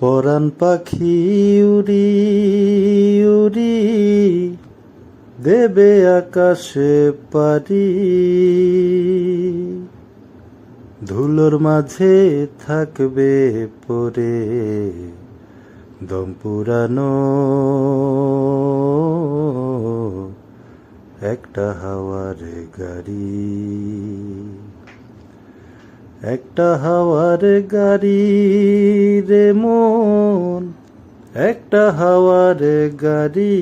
পরাণ পাখি উড়ি উড়ি দেবে আকাশে পারি, ধুলোর মাঝে থাকবে পরে দম পুরানো একটা হাওয়ার গাড়ি, একটা হাওয়ার গাড়ি রে মন, একটা হাওয়ার গাড়ি,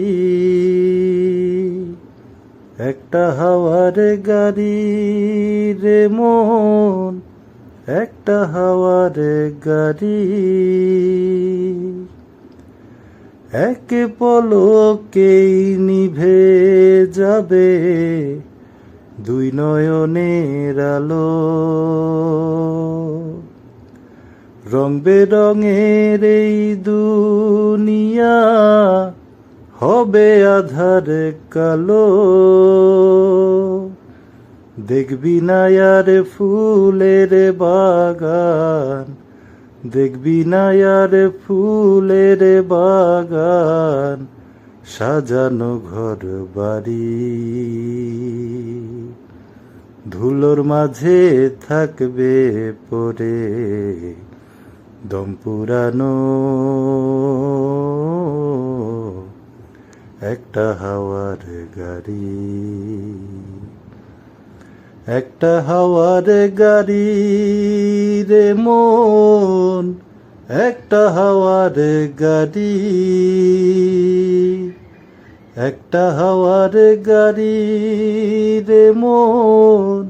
একটা হাওয়ার গাড়ি রে মন, একটা হাওয়ার গাড়ি। এক পলকেই নিভে যাবে দুই নয়নের আলো, রং বেরঙের এই দুনিয়া হবে আধার কালো। দেখবি না আর ফুলের বাগান, দেখবি না আর ফুলের বাগান, সাজানো ঘর বাড়ি, ধুলোর মাঝে থাকবে পরে দম পুরানো একটা হাওয়ার গাড়ি, একটা হাওয়ার গাড়ি রে মন, একটা হাওয়ার গাড়ি, একটা হাওয়ার গাড়ি রে মন,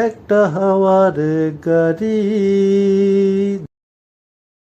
একটা হাওয়ার গাড়ি।